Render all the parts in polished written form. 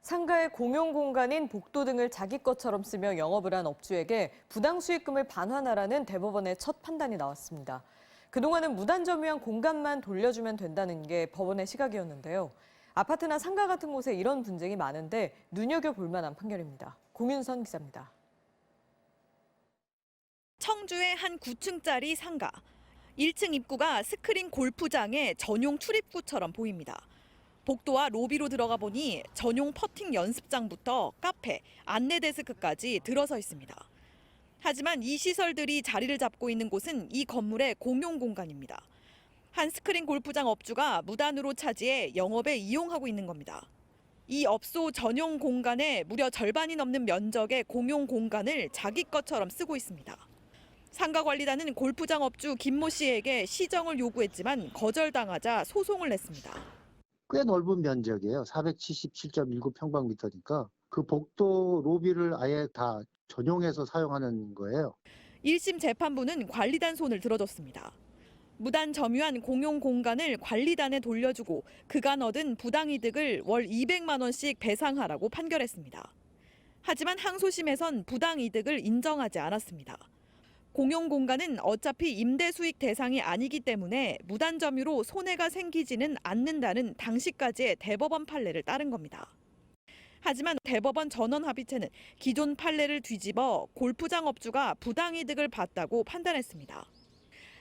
상가의 공용 공간인 복도 등을 자기 것처럼 쓰며 영업을 한 업주에게 부당 수익금을 반환하라는 대법원의 첫 판단이 나왔습니다. 그동안은 무단 점유한 공간만 돌려주면 된다는 게 법원의 시각이었는데요. 아파트나 상가 같은 곳에 이런 분쟁이 많은데 눈여겨볼 만한 판결입니다. 공윤선 기자입니다. 청주의 한 9층짜리 상가. 1층 입구가 스크린 골프장의 전용 출입구처럼 보입니다. 복도와 로비로 들어가 보니 전용 퍼팅 연습장부터 카페, 안내 데스크까지 들어서 있습니다. 하지만 이 시설들이 자리를 잡고 있는 곳은 이 건물의 공용 공간입니다. 한 스크린 골프장 업주가 무단으로 차지해 영업에 이용하고 있는 겁니다. 이 업소 전용 공간의 무려 절반이 넘는 면적의 공용 공간을 자기 것처럼 쓰고 있습니다. 상가관리단은 골프장 업주 김모 씨에게 시정을 요구했지만 거절당하자 소송을 냈습니다. 꽤 넓은 면적이에요. 477.19평방미터니까 그 복도 로비를 아예 다 전용해서 사용하는 거예요. 1심 재판부는 관리단 손을 들어줬습니다. 무단 점유한 공용 공간을 관리단에 돌려주고 그간 얻은 부당이득을 월 200만 원씩 배상하라고 판결했습니다. 하지만 항소심에선 부당이득을 인정하지 않았습니다. 공용 공간은 어차피 임대 수익 대상이 아니기 때문에 무단 점유로 손해가 생기지는 않는다는 당시까지의 대법원 판례를 따른 겁니다. 하지만 대법원 전원합의체는 기존 판례를 뒤집어 골프장 업주가 부당이득을 봤다고 판단했습니다.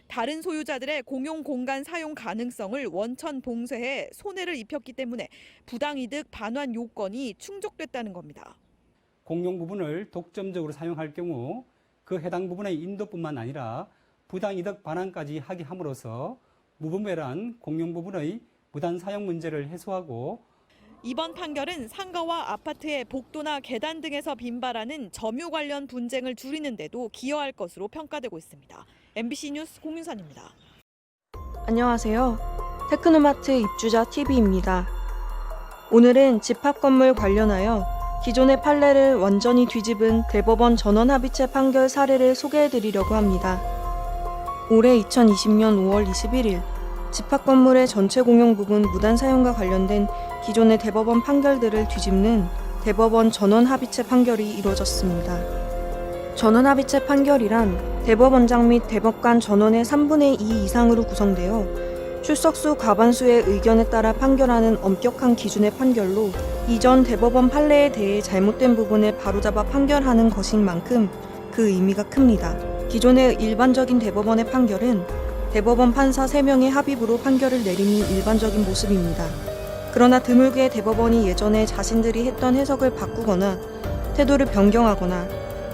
다른 소유자들의 공용 공간 사용 가능성을 원천 봉쇄해 손해를 입혔기 때문에 부당이득 반환 요건이 충족됐다는 겁니다. 공용 부분을 독점적으로 사용할 경우 그 해당 부분의 인도뿐만 아니라 부당이득 반환까지 하게 함으로써 무분별한 공용 부분의 무단 사용 문제를 해소하고 이번 판결은 상가와 아파트의 복도나 계단 등에서 빈발하는 점유 관련 분쟁을 줄이는 데도 기여할 것으로 평가되고 있습니다. MBC 뉴스 공윤선입니다. 안녕하세요. 테크노마트 입주자 TV입니다. 오늘은 집합 건물 관련하여 기존의 판례를 완전히 뒤집은 대법원 전원합의체 판결 사례를 소개해드리려고 합니다. 올해 2020년 5월 21일 집합 건물의 전체 공용 부분 무단 사용과 관련된 기존의 대법원 판결들을 뒤집는 대법원 전원합의체 판결이 이루어졌습니다. 전원합의체 판결이란 대법원장 및 대법관 전원의 3분의 2 이상으로 구성되어 출석수 과반수의 의견에 따라 판결하는 엄격한 기준의 판결로 이전 대법원 판례에 대해 잘못된 부분을 바로잡아 판결하는 것인 만큼 그 의미가 큽니다. 기존의 일반적인 대법원의 판결은 대법원 판사 3명의 합의부로 판결을 내리는 일반적인 모습입니다. 그러나 드물게 대법원이 예전에 자신들이 했던 해석을 바꾸거나 태도를 변경하거나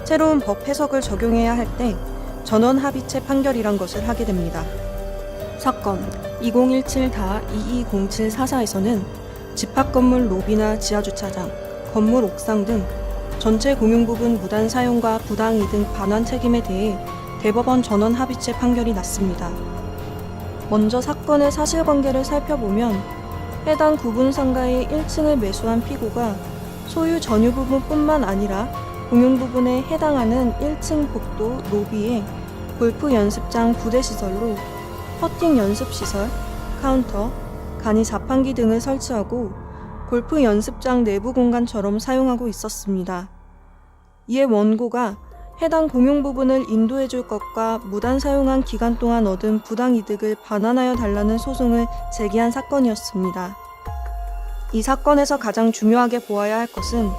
새로운 법 해석을 적용해야 할 때 전원합의체 판결이란 것을 하게 됩니다. 사건 2017-220744에서는 집합 건물 로비나 지하주차장, 건물 옥상 등 전체 공용 부분 무단 사용과 부당이득 반환 책임에 대해 대법원 전원 합의체 판결이 났습니다. 먼저 사건의 사실관계를 살펴보면 해당 구분 상가의 1층을 매수한 피고가 소유 전유 부분뿐만 아니라 공용 부분에 해당하는 1층 복도 로비에 골프 연습장 부대 시설로 퍼팅 연습시설, 카운터, 간이 자판기 등을 설치하고 골프 연습장 내부 공간처럼 사용하고 있었습니다. 이에 원고가 해당 공용 부분을 인도해 줄 것과 무단 사용한 기간 동안 얻은 부당이득을 반환하여 달라는 소송을 제기한 사건이었습니다. 이 사건에서 가장 중요하게 보아야 할 것은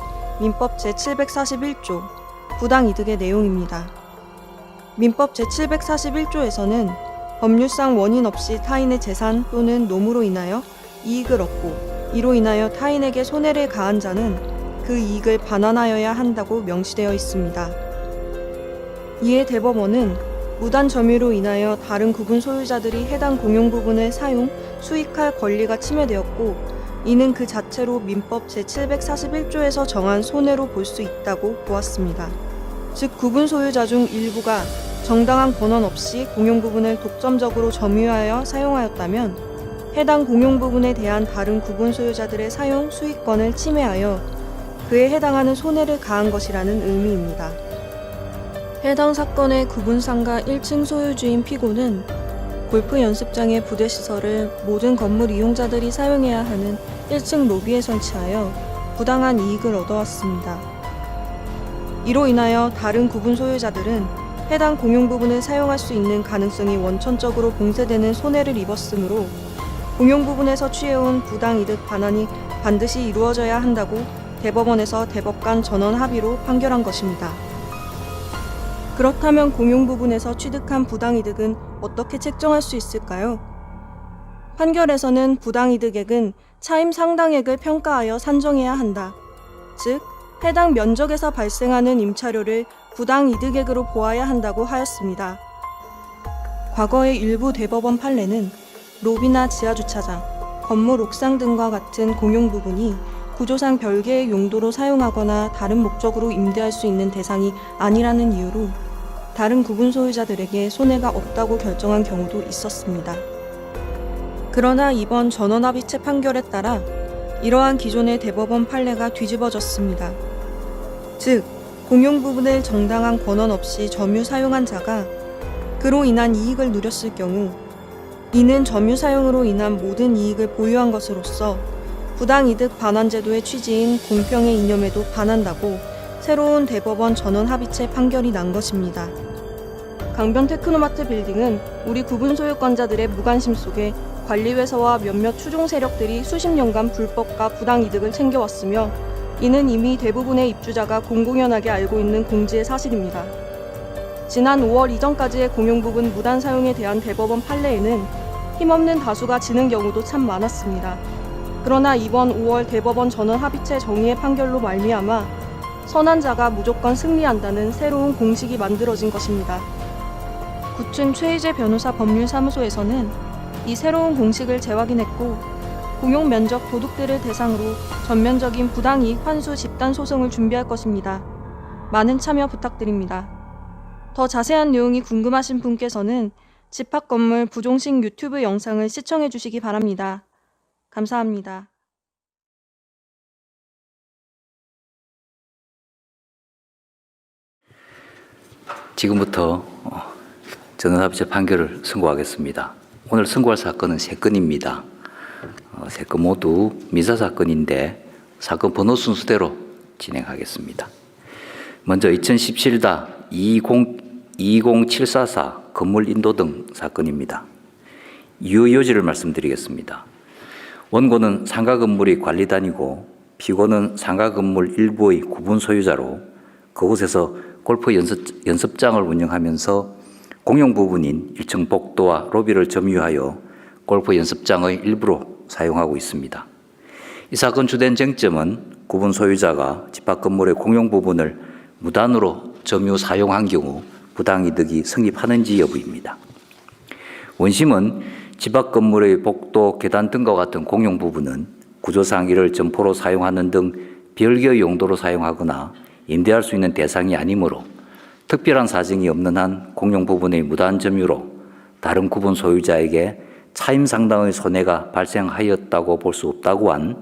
민법 제741조 부당이득의 내용입니다. 민법 제741조에서는 법률상 원인 없이 타인의 재산 또는 노무로 인하여 이익을 얻고 이로 인하여 타인에게 손해를 가한 자는 그 이익을 반환하여야 한다고 명시되어 있습니다. 이에 대법원은 무단 점유로 인하여 다른 구분 소유자들이 해당 공용 부분을 사용, 수익할 권리가 침해되었고 이는 그 자체로 민법 제741조에서 정한 손해로 볼 수 있다고 보았습니다. 즉 구분 소유자 중 일부가 정당한 권한 없이 공용 부분을 독점적으로 점유하여 사용하였다면 해당 공용 부분에 대한 다른 구분 소유자들의 사용, 수익권을 침해하여 그에 해당하는 손해를 가한 것이라는 의미입니다. 해당 사건의 구분 상가 1층 소유주인 피고는 골프 연습장의 부대 시설을 모든 건물 이용자들이 사용해야 하는 1층 로비에 설치하여 부당한 이익을 얻어왔습니다. 이로 인하여 다른 구분 소유자들은 해당 공용 부분을 사용할 수 있는 가능성이 원천적으로 봉쇄되는 손해를 입었으므로 공용 부분에서 취해온 부당이득 반환이 반드시 이루어져야 한다고 대법원에서 대법관 전원 합의로 판결한 것입니다. 그렇다면 공용 부분에서 취득한 부당이득은 어떻게 책정할 수 있을까요? 판결에서는 부당이득액은 차임 상당액을 평가하여 산정해야 한다. 즉, 해당 면적에서 발생하는 임차료를 부당이득액으로 보아야 한다고 하였습니다. 과거의 일부 대법원 판례는 로비나 지하주차장, 건물 옥상 등과 같은 공용 부분이 구조상 별개의 용도로 사용하거나 다른 목적으로 임대할 수 있는 대상이 아니라는 이유로 다른 구분 소유자들에게 손해가 없다고 결정한 경우도 있었습니다. 그러나 이번 전원합의체 판결에 따라 이러한 기존의 대법원 판례가 뒤집어졌습니다. 즉, 공용 부분을 정당한 권한 없이 점유 사용한 자가 그로 인한 이익을 누렸을 경우 이는 점유 사용으로 인한 모든 이익을 보유한 것으로서 부당이득 반환제도의 취지인 공평의 이념에도 반한다고 새로운 대법원 전원합의체 판결이 난 것입니다. 강변 테크노마트 빌딩은 우리 구분 소유권자들의 무관심 속에 관리회사와 몇몇 추종 세력들이 수십 년간 불법과 부당이득을 챙겨왔으며 이는 이미 대부분의 입주자가 공공연하게 알고 있는 공지의 사실입니다. 지난 5월 이전까지의 공용 부분 무단 사용에 대한 대법원 판례에는 힘없는 다수가 지는 경우도 참 많았습니다. 그러나 이번 5월 대법원 전원 합의체 정의의 판결로 말미암아 선한 자가 무조건 승리한다는 새로운 공식이 만들어진 것입니다. 구춘 최희재 변호사 법률사무소에서는 이 새로운 공식을 재확인했고 공용 면적 도둑들을 대상으로 전면적인 부당이익 환수 집단 소송을 준비할 것입니다. 많은 참여 부탁드립니다. 더 자세한 내용이 궁금하신 분께서는 집합건물 부종식 유튜브 영상을 시청해 주시기 바랍니다. 감사합니다. 지금부터 전원합의체 판결을 선고하겠습니다. 오늘 선고할 사건은 3건입니다. 3건 모두 민사사건인데 사건 번호 순서대로 진행하겠습니다. 먼저 2017-20744 건물 인도등 사건입니다. 유효 요지를 말씀드리겠습니다. 원고는 상가 건물이 관리단이고 피고는 상가 건물 일부의 구분 소유자로 그곳에서 골프 연습장을 운영하면서 공용 부분인 1층 복도와 로비를 점유하여 골프 연습장의 일부로 사용하고 있습니다. 이 사건 주된 쟁점은 구분 소유자가 집합 건물의 공용 부분을 무단으로 점유 사용한 경우 부당이득이 성립하는지 여부입니다. 원심은 집합 건물의 복도, 계단 등과 같은 공용 부분은 구조상 이를 점포로 사용하는 등 별개의 용도로 사용하거나 임대할 수 있는 대상이 아니므로 특별한 사정이 없는 한 공용 부분의 무단 점유로 다른 구분 소유자에게 차임 상당의 손해가 발생하였다고 볼 수 없다고 한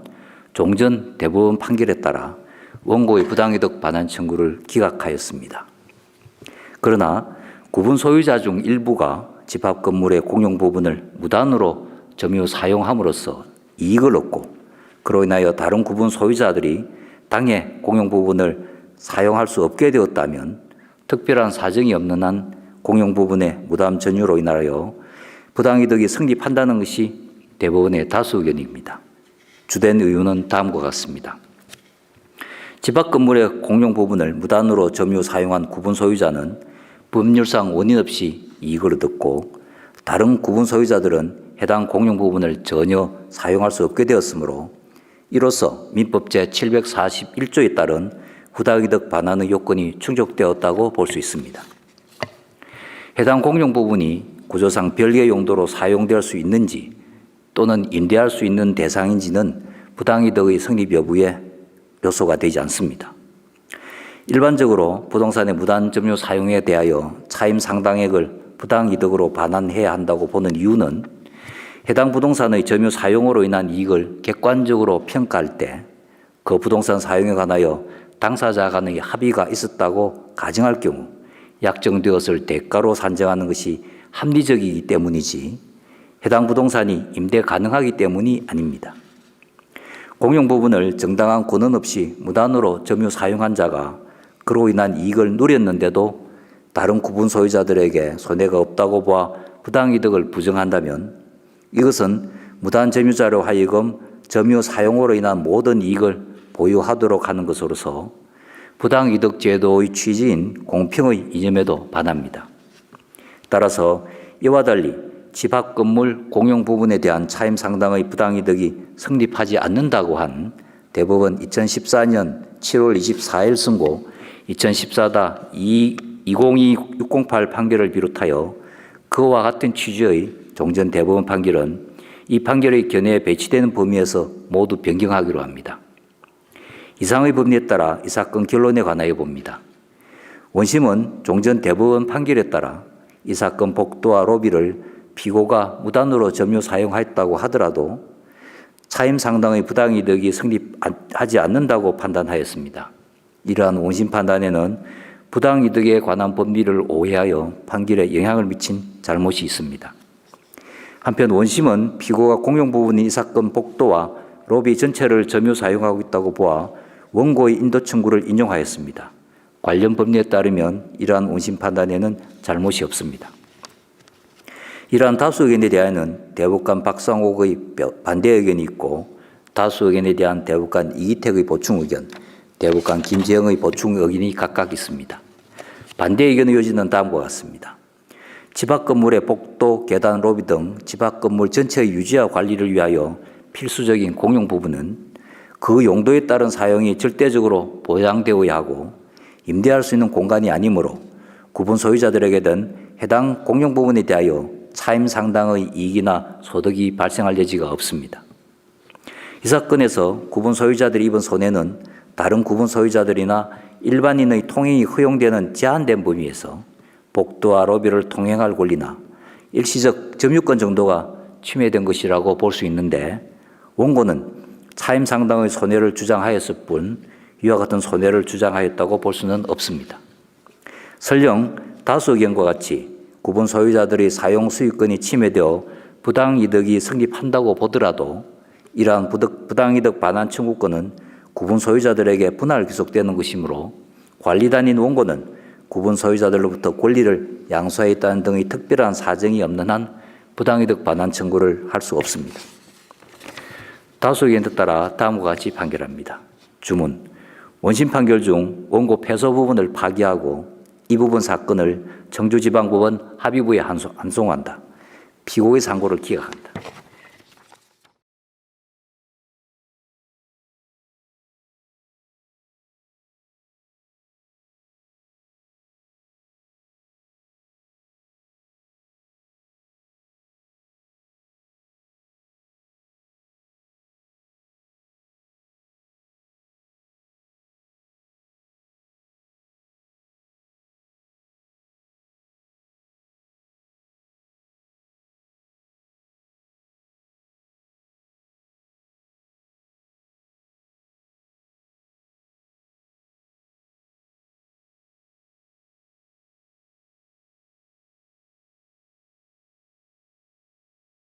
종전 대법원 판결에 따라 원고의 부당이득 반환 청구를 기각하였습니다. 그러나 구분 소유자 중 일부가 집합 건물의 공용 부분을 무단으로 점유 사용함으로써 이익을 얻고 그로 인하여 다른 구분 소유자들이 당해 공용 부분을 사용할 수 없게 되었다면 특별한 사정이 없는 한 공용 부분의 무단 점유로 인하여 부당이득이 성립한다는 것이 대법원의 다수 의견입니다. 주된 이유는 다음과 같습니다. 집합 건물의 공용 부분을 무단으로 점유 사용한 구분 소유자는 법률상 원인 없이 이익을 얻었고 다른 구분 소유자들은 해당 공용 부분을 전혀 사용할 수 없게 되었으므로 이로써 민법 제741조에 따른 부당이득 반환의 요건이 충족되었다고 볼 수 있습니다. 해당 공용 부분이 구조상 별개 용도로 사용될 수 있는지 또는 임대할 수 있는 대상인지는 부당이득의 성립 여부에 요소가 되지 않습니다. 일반적으로 부동산의 무단 점유 사용에 대하여 차임 상당액을 부당이득으로 반환해야 한다고 보는 이유는 해당 부동산의 점유 사용으로 인한 이익을 객관적으로 평가할 때 그 부동산 사용에 관하여 당사자 간의 합의가 있었다고 가정할 경우 약정되었을 대가로 산정하는 것이 합리적이기 때문이지 해당 부동산이 임대 가능하기 때문이 아닙니다. 공용 부분을 정당한 권한 없이 무단으로 점유 사용한 자가 그로 인한 이익을 누렸는데도 다른 구분 소유자들에게 손해가 없다고 보아 부당이득을 부정한다면 이것은 무단 점유자로 하여금 점유 사용으로 인한 모든 이익을 보유하도록 하는 것으로서 부당이득 제도의 취지인 공평의 이념에도 반합니다. 따라서 이와 달리 집 앞 건물 공용 부분에 대한 차임 상당의 부당이득이 성립하지 않는다고 한 대법원 2014년 7월 24일 선고 2014-202608 판결을 비롯하여 그와 같은 취지의 종전 대법원 판결은 이 판결의 견해에 배치되는 범위에서 모두 변경하기로 합니다. 이상의 법리에 따라 이 사건 결론에 관하여 봅니다. 원심은 종전 대법원 판결에 따라 이 사건 복도와 로비를 피고가 무단으로 점유 사용하였다고 하더라도 차임 상당의 부당이득이 성립하지 않는다고 판단하였습니다. 이러한 원심 판단에는 부당이득에 관한 법리를 오해하여 판결에 영향을 미친 잘못이 있습니다. 한편 원심은 피고가 공용 부분인 이 사건 복도와 로비 전체를 점유 사용하고 있다고 보아 원고의 인도 청구를 인용하였습니다. 관련 법리에 따르면 이러한 원심 판단에는 잘못이 없습니다. 이러한 다수 의견에 대하여는 대법관 박상옥의 반대 의견이 있고 다수 의견에 대한 대법관 이기택의 보충 의견, 대법관 김재영의 보충 의견이 각각 있습니다. 반대 의견의 요지는 다음과 같습니다. 집 앞 건물의 복도, 계단, 로비 등 집 앞 건물 전체의 유지와 관리를 위하여 필수적인 공용 부분은 그 용도에 따른 사용이 절대적으로 보장되어야 하고 임대할 수 있는 공간이 아니므로 구분 소유자들에게는 해당 공용 부분에 대하여 차임 상당의 이익이나 소득이 발생할 여지가 없습니다. 이 사건에서 구분 소유자들이 입은 손해는 다른 구분 소유자들이나 일반인의 통행이 허용되는 제한된 범위에서 복도와 로비를 통행할 권리나 일시적 점유권 정도가 침해된 것이라고 볼 수 있는데 원고는 차임 상당의 손해를 주장하였을 뿐 이와 같은 손해를 주장하였다고 볼 수는 없습니다. 설령 다수 의견과 같이 구분 소유자들의 사용 수익권이 침해되어 부당이득이 성립한다고 보더라도 이러한 부당이득 반환 청구권은 구분 소유자들에게 분할 귀속되는 것이므로 관리단인 원고는 구분 소유자들로부터 권리를 양수하였다는 등의 특별한 사정이 없는 한 부당이득 반환 청구를 할 수 없습니다. 다수 의견에 따라 다음과 같이 판결합니다. 주문. 원심 판결 중 원고 패소 부분을 파기하고 이 부분 사건을 청주지방법원 합의부에 환송한다. 피고의 상고를 기각한다.